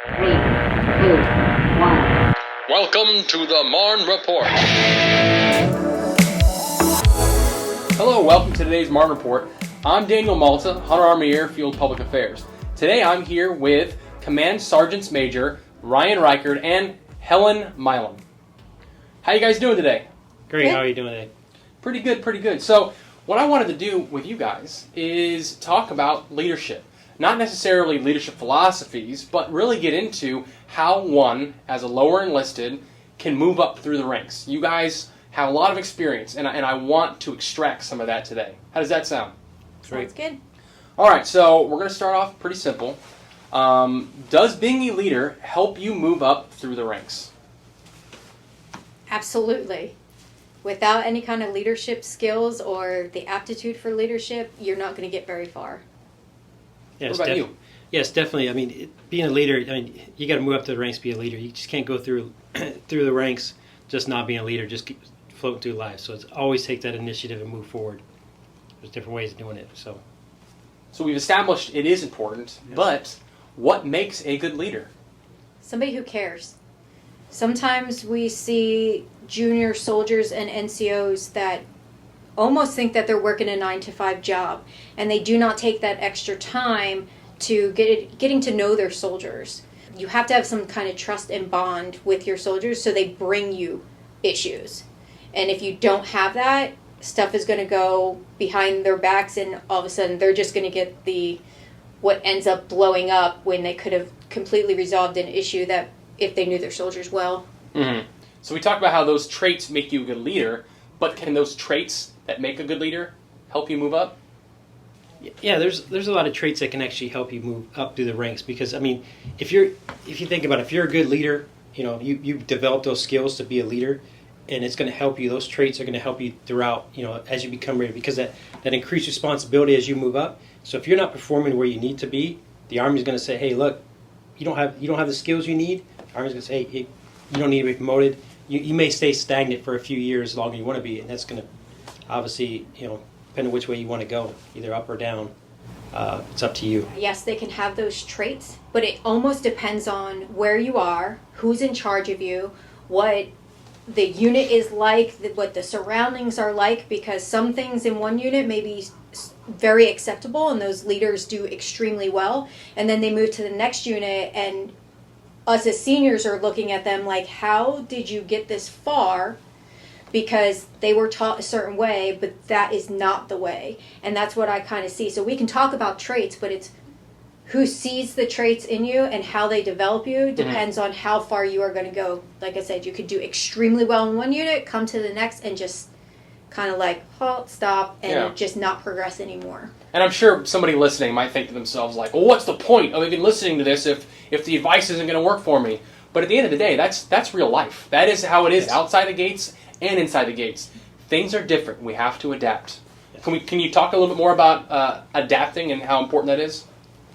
3, 2, 1. Welcome to the Marne Report. Hello, welcome to today's Marne Report. I'm Daniel Malta, Hunter Army Airfield Public Affairs. Today I'm here with Command Sergeants Major Ryan Reichard and Helen Milam. How you guys doing today? Great, Good. How are you doing today? Pretty good, pretty good. So what I wanted to do with you guys is talk about leadership. Not necessarily leadership philosophies, but really get into how one, as a lower enlisted, can move up through the ranks. You guys have a lot of experience, and I want to extract some of that today. How does that sound? Sounds good. All right, so we're going to start off pretty simple. Does being a leader help you move up through the ranks? Absolutely. Without any kind of leadership skills or the aptitude for leadership, you're not going to get very far. Yes, What about you? Yes, definitely. I mean, being a leader, you got to move up to the ranks to be a leader. You just can't go through through the ranks just not being a leader, just keep floating through life. So it's always take that initiative and move forward. There's different ways of doing it. So we've established it is important, but what makes a good leader? Somebody who cares. Sometimes we see junior soldiers and NCOs that almost think that they're working a 9-to-5 job, and they do not take that extra time to getting to know their soldiers. You have to have some kind of trust and bond with your soldiers so they bring you issues. And if you don't have that, stuff is going to go behind their backs, and all of a sudden they're just going to get what ends up blowing up when they could have completely resolved an issue that if they knew their soldiers well. Mm-hmm. So we talked about how those traits make you a good leader, but can those traits that make a good leader help you move up? yeah, there's a lot of traits that can actually help you move up through the ranks. Because I mean, if you think about it, if you're a good leader, you've developed those skills to be a leader, and it's going to help you. Those traits are going to help you throughout, as you become ready, because that increased responsibility as you move up. So if you're not performing where you need to be, the Army's going to say, hey, look, you don't have the skills you need. The Army's going to say, hey, you don't need to be promoted. You may stay stagnant for a few years longer than you want to be, and that's going to obviously, depending on which way you want to go, either up or down. It's up to you. Yes, they can have those traits, but it almost depends on where you are, who's in charge of you, what the unit is like, what the surroundings are like, because some things in one unit may be very acceptable and those leaders do extremely well, and then they move to the next unit and us as seniors are looking at them like, how did you get this far? Because they were taught a certain way, but that is not the way. And that's what I kind of see. So we can talk about traits, but it's who sees the traits in you and how they develop you depends on how far you are going to go. Like I said, you could do extremely well in one unit, come to the next, and just kind of like halt, stop, and just not progress anymore. And I'm sure somebody listening might think to themselves like, well, what's the point of even listening to this if the advice isn't going to work for me? But at the end of the day, that's real life. That is how it is outside the gates and inside the gates. Things are different. We have to adapt. Can you talk a little bit more about adapting and how important that is?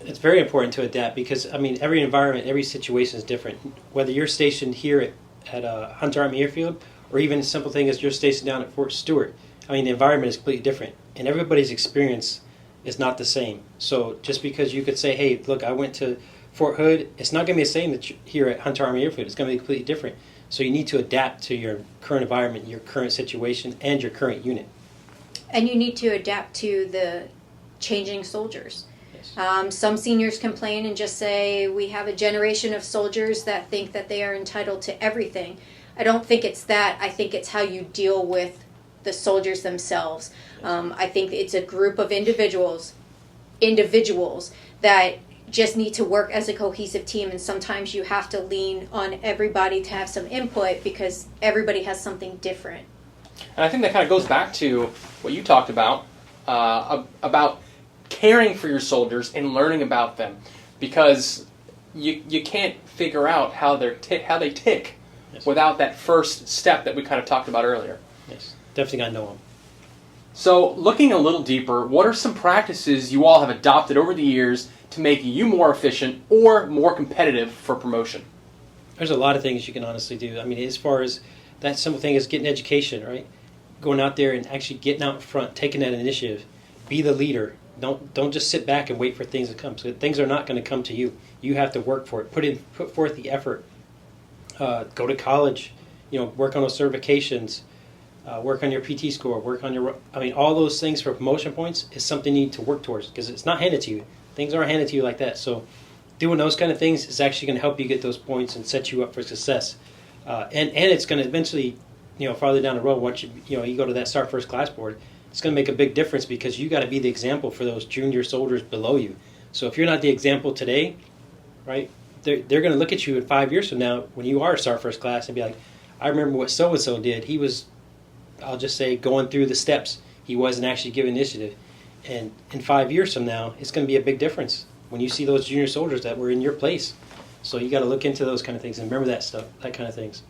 It's very important to adapt because, every environment, every situation is different. Whether you're stationed here at Hunter Army Airfield or even a simple thing as you're stationed down at Fort Stewart, the environment is completely different. And everybody's experience is not the same. So just because you could say, hey, look, I went to Fort Hood, it's not going to be the same that here at Hunter Army Airfield. It's going to be completely different. So you need to adapt to your current environment, your current situation, and your current unit. And you need to adapt to the changing soldiers. Yes. Some seniors complain and just say, we have a generation of soldiers that think that they are entitled to everything. I don't think it's that. I think it's how you deal with the soldiers themselves. I think it's a group of individuals that just need to work as a cohesive team, and sometimes you have to lean on everybody to have some input because everybody has something different. And I think that kind of goes back to what you talked about caring for your soldiers and learning about them, because you can't figure out how they tick without that first step that we kind of talked about earlier. Yes, definitely got to know them. So looking a little deeper, what are some practices you all have adopted over the years to make you more efficient or more competitive for promotion? There's a lot of things you can honestly do. As far as that simple thing is getting education, right? Going out there and actually getting out in front, taking that initiative, be the leader, Don't just sit back and wait for things to come. So things are not going to come to you. You have to work for it. Put forth the effort. Go to college. Work on those certifications. Work on your PT score. Work on your. All those things for promotion points is something you need to work towards because it's not handed to you. Things aren't handed to you like that. So doing those kind of things is actually going to help you get those points and set you up for success. And it's going to eventually, farther down the road, once you go to that Start First Class board, it's going to make a big difference because you got to be the example for those junior soldiers below you. So if you're not the example today, right, they're going to look at you in 5 years from now when you are Start First Class and be like, I remember what so-and-so did. He was, I'll just say, going through the steps. He wasn't actually giving initiative. And in 5 years from now, it's going to be a big difference when you see those junior soldiers that were in your place. So you got to look into those kind of things and remember that stuff, that kind of things.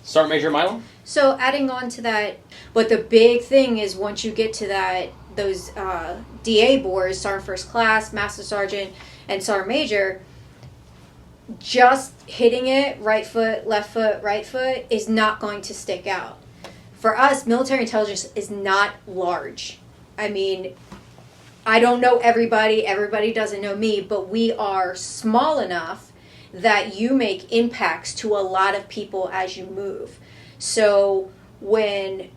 Sergeant Major Milam? So adding on to that, but the big thing is once you get to those DA boards, Sergeant First Class, Master Sergeant, and Sergeant Major, just hitting it right foot, right foot is not going to stick out. For us, military intelligence is not large. I don't know everybody doesn't know me, but we are small enough that you make impacts to a lot of people as you move. So when,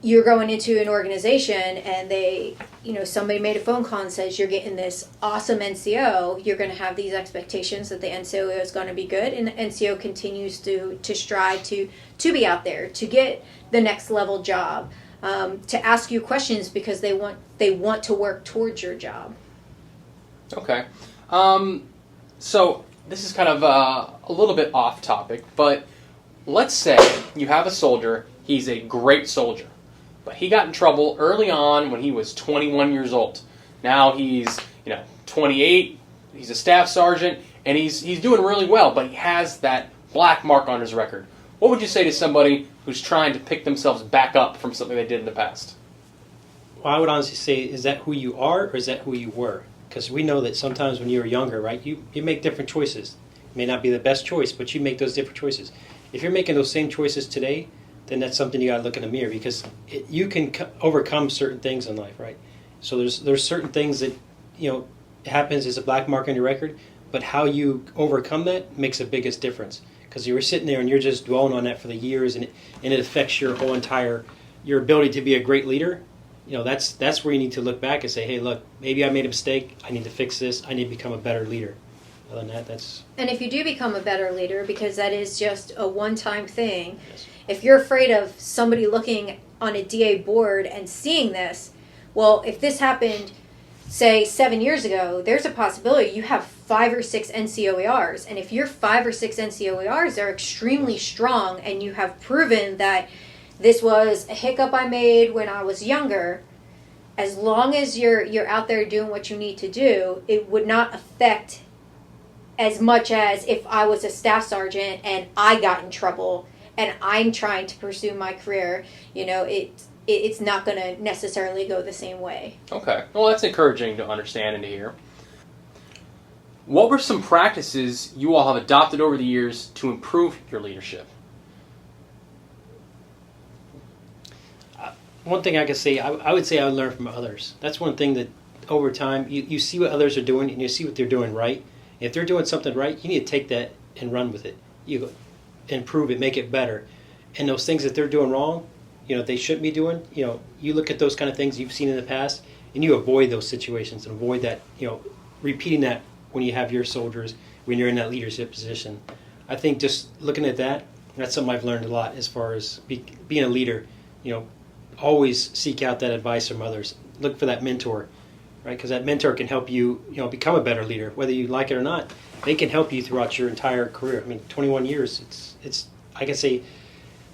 you're going into an organization and they, somebody made a phone call and says you're getting this awesome NCO, you're going to have these expectations that the NCO is going to be good, and the NCO continues to strive to be out there, to get the next level job, to ask you questions because they want to work towards your job. Okay. So this is kind of a little bit off topic, but let's say you have a soldier, he's a great soldier, but he got in trouble early on when he was 21 years old. Now he's, 28, he's a staff sergeant, and he's doing really well, but he has that black mark on his record. What would you say to somebody who's trying to pick themselves back up from something they did in the past? Well, I would honestly say, is that who you are or is that who you were? Because we know that sometimes when you were younger, right, you make different choices. It may not be the best choice, but you make those different choices. If you're making those same choices today, then that's something you got to look in the mirror because you can overcome certain things in life, right? So there's certain things that, happens as a black mark on your record, but how you overcome that makes the biggest difference. Because you were sitting there and you're just dwelling on that for the years, and it affects your whole your ability to be a great leader. That's where you need to look back and say, hey, look, maybe I made a mistake. I need to fix this. I need to become a better leader. Other than that, that's... And if you do become a better leader, because that is just a one-time thing, yes. If you're afraid of somebody looking on a DA board and seeing this, well, if this happened, say, 7 years ago, there's a possibility you have 5 or 6 NCOERs. And if your 5 or 6 NCOERs are extremely strong and you have proven that this was a hiccup I made when I was younger, as long as you're out there doing what you need to do, it would not affect as much as if I was a staff sergeant and I got in trouble and I'm trying to pursue my career. It's not going to necessarily go the same way. Okay. Well, that's encouraging to understand and to hear. What were some practices you all have adopted over the years to improve your leadership? One thing I could say, I would say I would learn from others. That's one thing that over time, you see what others are doing and you see what they're doing right. If they're doing something right, you need to take that and run with it. You improve it, make it better. And those things that they're doing wrong, they shouldn't be doing, you look at those kind of things you've seen in the past and you avoid those situations and avoid that, repeating that when you have your soldiers, when you're in that leadership position. I think just looking at that, that's something I've learned a lot as far as being a leader. Always seek out that advice from others. Look for that mentor, right? Because that mentor can help you, become a better leader, whether you like it or not. They can help you throughout your entire career. 21 years. It's. I can say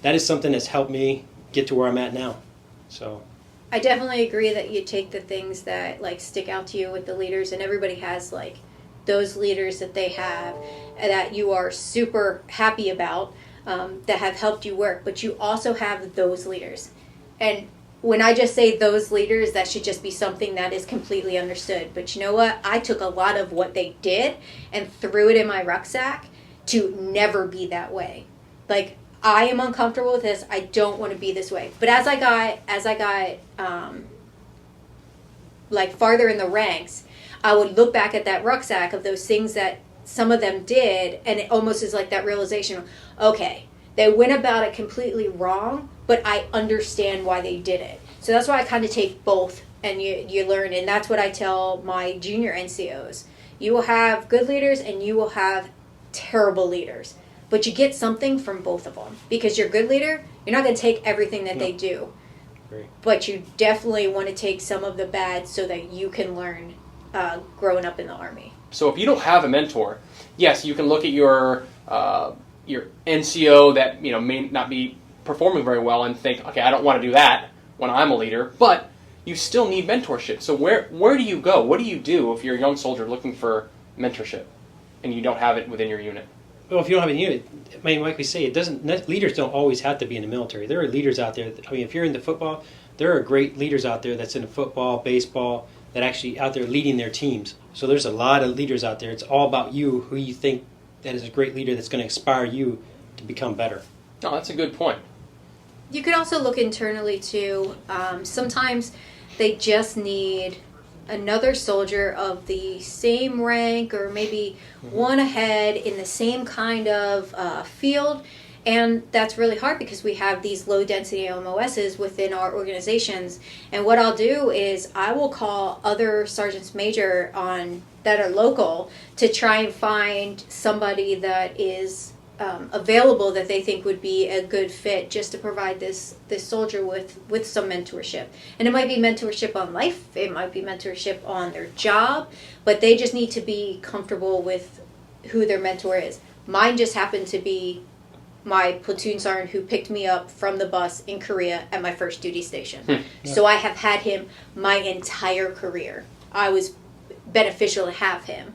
that is something that's helped me get to where I'm at now. So. I definitely agree that you take the things that stick out to you with the leaders, and everybody has those leaders that they have that you are super happy about that have helped you work, but you also have those leaders. And when I just say those leaders, that should just be something that is completely understood. But you know what? I took a lot of what they did and threw it in my rucksack to never be that way. I am uncomfortable with this. I don't want to be this way. But as I got like farther in the ranks, I would look back at that rucksack of those things that some of them did, and it almost is like that realization, okay, they went about it completely wrong, but I understand why they did it. So that's why I kind of take both, and you learn, and that's what I tell my junior NCOs. You will have good leaders and you will have terrible leaders, but you get something from both of them, because your good leader, you're not going to take everything that they do, but you definitely want to take some of the bad so that you can learn growing up in the Army. So if you don't have a mentor, yes, you can look at your NCO that may not be performing very well and think, okay, I don't want to do that when I'm a leader, but you still need mentorship. So where do you go? What do you do if you're a young soldier looking for mentorship and you don't have it within your unit? Well, if you don't have a unit, I mean, like we say, leaders don't always have to be in the military. There are leaders out there. If you're into football, there are great leaders out there that's in football, baseball, that actually out there leading their teams. So there's a lot of leaders out there. It's all about you, who you think that is a great leader that's going to inspire you to become better. Oh, that's a good point. You could also look internally too. Sometimes they just need another soldier of the same rank, or maybe one ahead in the same kind of field. And that's really hard because we have these low density LMOSs within our organizations. And what I'll do is I will call other sergeants major that are local to try and find somebody that is available that they think would be a good fit, just to provide this soldier with some mentorship. And it might be mentorship on life, it might be mentorship on their job, but they just need to be comfortable with who their mentor is. Mine just happened to be my platoon sergeant who picked me up from the bus in Korea at my first duty station. Yeah. So I have had him my entire career. I was beneficial to have him.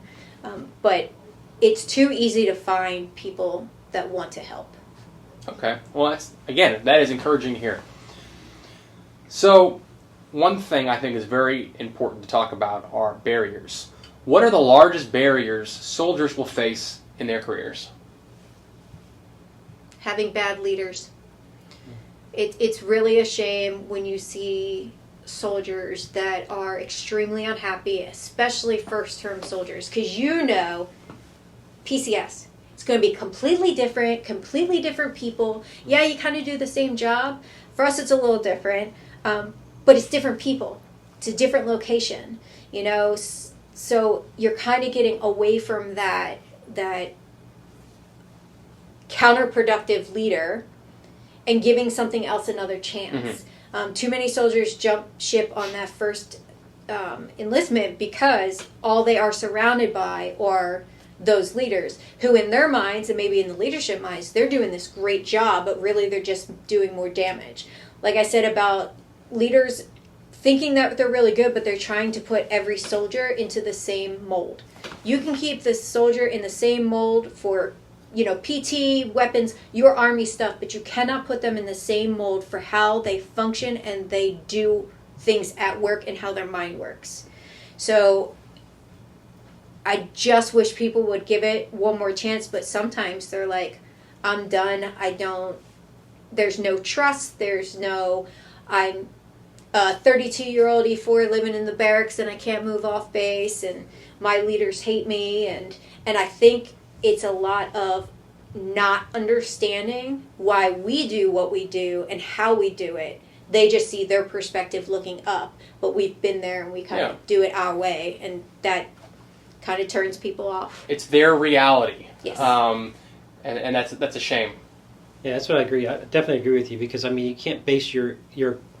But it's too easy to find people that want to help. Okay. Well, that is encouraging to hear. So, one thing I think is very important to talk about are barriers. What are the largest barriers soldiers will face in their careers? Having bad leaders. It's really a shame when you see soldiers that are extremely unhappy, especially first-term soldiers, because PCS, it's going to be completely different people. Yeah, you kind of do the same job. For us, it's a little different, but it's different people. It's a different location, so you're kind of getting away from that counterproductive leader and giving something else another chance. Too many soldiers jump ship on that first enlistment because all they are surrounded by are those leaders who, in their minds and maybe in the leadership minds, they're doing this great job, but really they're just doing more damage. Like I said about leaders thinking that they're really good, but they're trying to put every soldier into the same mold. You can keep this soldier in the same mold for PT, weapons, your Army stuff, but you cannot put them in the same mold for how they function and they do things at work and how their mind works. So I just wish people would give it one more chance, but sometimes they're like, I'm done, there's no trust, I'm a 32-year-old E4 living in the barracks and I can't move off base and my leaders hate me, and I think it's a lot of not understanding why we do what we do and how we do it. They just see their perspective looking up, but we've been there and we kind of do it our way, and that kind of turns people off. It's their reality. Yes. And that's a shame. Yeah, that's what I agree. I definitely agree with you, because you can't base your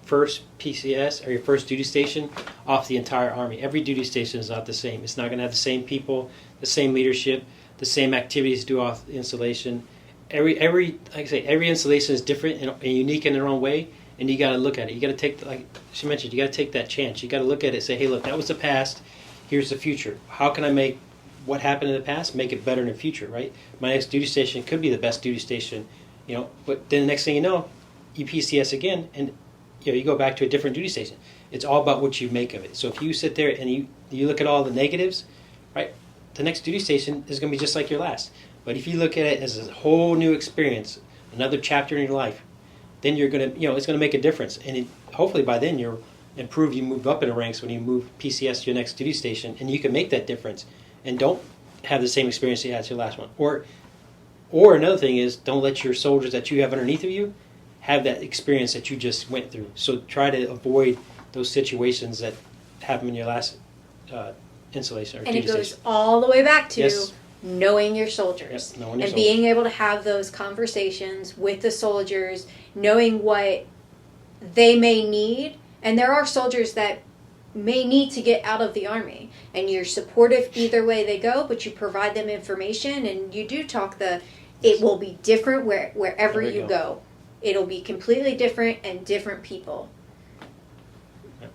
first PCS or your first duty station off the entire Army. Every duty station is not the same. It's not going to have the same people, the same leadership, the same activities to do off the installation. Every installation is different and unique in their own way, and you got to look at it. You got to take, like she mentioned, you got to take that chance. You got to look at it and say, hey, look, that was the past. Here's the future. How can I make what happened in the past make it better in the future, right? My next duty station could be the best duty station, but then the next thing you know, you PCS again, and you go back to a different duty station. It's all about what you make of it. So if you sit there and you look at all the negatives, right, the next duty station is going to be just like your last. But if you look at it as a whole new experience, another chapter in your life, then you're going to, it's going to make a difference. And hopefully by then you're and prove you moved up in the ranks when you move PCS to your next duty station, and you can make that difference and don't have the same experience you had to your last one. Or another thing is, don't let your soldiers that you have underneath of you have that experience that you just went through. So try to avoid those situations that happened in your last installation or And duty it goes station. all the way back to Yes. knowing your soldiers. Yep, knowing your and being able to have those conversations with the soldiers, knowing what they may need. And there are soldiers that may need to get out of the Army, and you're supportive either way they go, but you provide them information, and you do talk it will be different wherever you go. It'll be completely different and different people. Yep.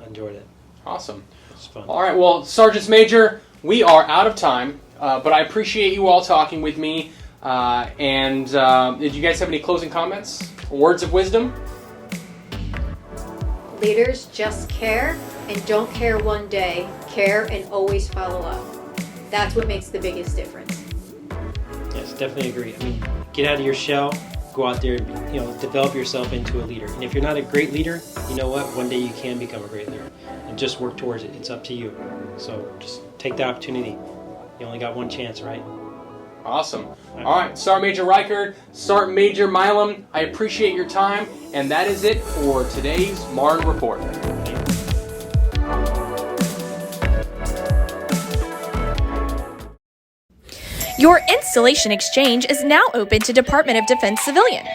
I enjoyed it. Awesome. It's fun. All right, well, Sergeants Major, we are out of time, but I appreciate you all talking with me. Did you guys have any closing comments? Words of wisdom? Leaders just care, and don't care one day. Care and always follow up. That's what makes the biggest difference. Yes, definitely agree. I mean, get out of your shell, go out there and develop yourself into a leader. And if you're not a great leader, you know what? One day you can become a great leader. And just work towards it. It's up to you. So just take the opportunity. You only got one chance, right? Awesome. All right, Sergeant Major Reichard, Sergeant Major Milam, I appreciate your time, and that is it for today's Marne Report. Your installation exchange is now open to Department of Defense civilians.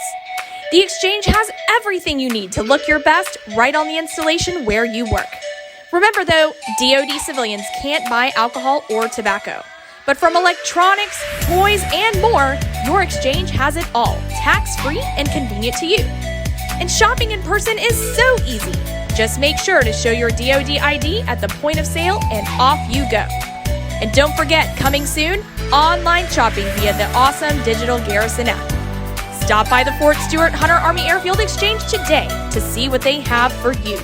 The exchange has everything you need to look your best right on the installation where you work. Remember though, DoD civilians can't buy alcohol or tobacco. But from electronics, toys, and more, your exchange has it all, tax-free and convenient to you. And shopping in person is so easy. Just make sure to show your DoD ID at the point of sale and off you go. And don't forget, coming soon, online shopping via the awesome digital Garrison app. Stop by the Fort Stewart Hunter Army Airfield Exchange today to see what they have for you.